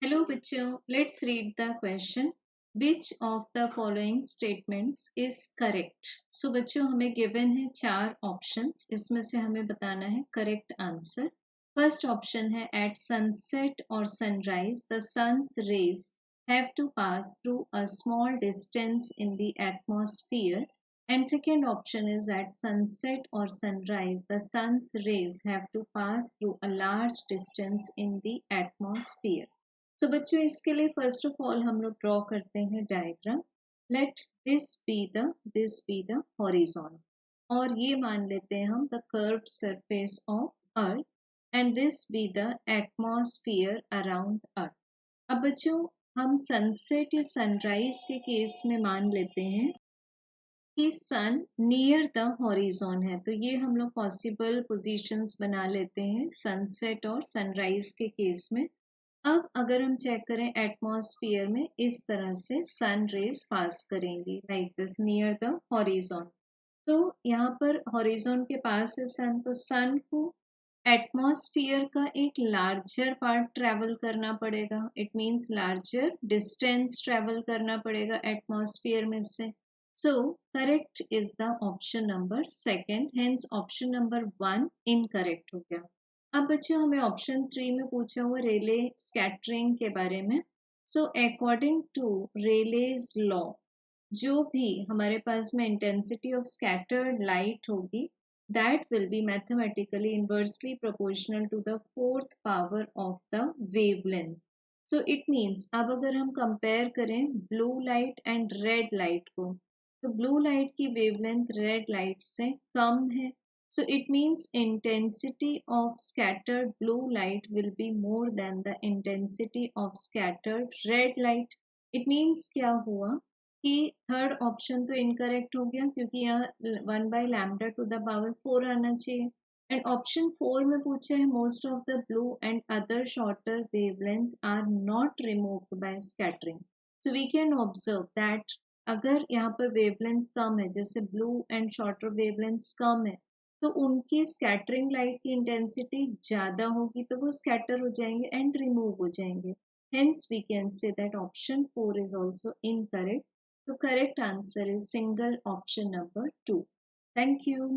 Hello बच्चों, let's read the question. Which of the following statements is correct. So बच्चों, हमें given है चार ऑप्शंस, इसमें से हमें बताना है करेक्ट आंसर। फर्स्ट ऑप्शन है एट सनसेट और sunrise the sun's rays have to pass through a small distance in the atmosphere. And second option is at sunset or sunrise, the sun's rays have to pass through a large distance in the atmosphere. So बच्चों, इसके लिए first of all हम लोग draw करते हैं diagram. Let this be the horizon, और ये मान लेते हैं हम the curved surface of earth, and this be the atmosphere around earth. अब बच्चों, हम सनसेट या सनराइज के केस में मान लेते हैं कि सन नियर द हॉरिजॉन है, तो ये हम लोग पॉसिबल पोजीशंस बना लेते हैं सनसेट और सनराइज के केस में। अब अगर हम चेक करें एटमॉस्फेयर में, इस तरह से सन रेज पास करेंगी like this near the horizon. तो यहाँ पर हॉरिजॉन के पास है सन, तो सन को एटमॉस्फेयर का एक लार्जर पार्ट ट्रेवल करना पड़ेगा। It means larger distance travel करना पड़ेगा एटमॉस्फेयर में से। So correct is the option number second, hence option number 1 incorrect हो गया। अब बच्चों, हमें ऑप्शन 3 में पूछा हुआ रेले स्कैटरिंग के बारे में। So according to Rayleigh's law, जो भी हमारे पास में इंटेंसिटी ऑफ स्कैटर्ड लाइट होगी, that will be mathematically inversely proportional to the fourth power of the wavelength. So it means, अब अगर हम कंपेयर करें blue light and red light को, तो ब्लू लाइट की वेवलेंथ रेड लाइट से कम है। So it means intensity of scattered blue light will be more than the intensity of scattered red light. It means क्या हुआ कि थर्ड ऑप्शन तो इनकरेक्ट हो गया, क्योंकि यहाँ 1/λ टू द पावर 4 आना चाहिए। एंड ऑप्शन 4 में पूछा है most of the blue and other shorter wavelengths are not removed by scattering. So we can observe that अगर यहाँ पर वेवलेंथ कम है, जैसे ब्लू एंड शॉर्टर वेवलेंथ्स कम है, तो उनकी स्कैटरिंग लाइट की इंटेंसिटी ज़्यादा होगी, तो वो स्कैटर हो जाएंगे एंड रिमूव हो जाएंगे। Hence, we can say that option 4 is also incorrect. So, correct answer is single option number 2. Thank you.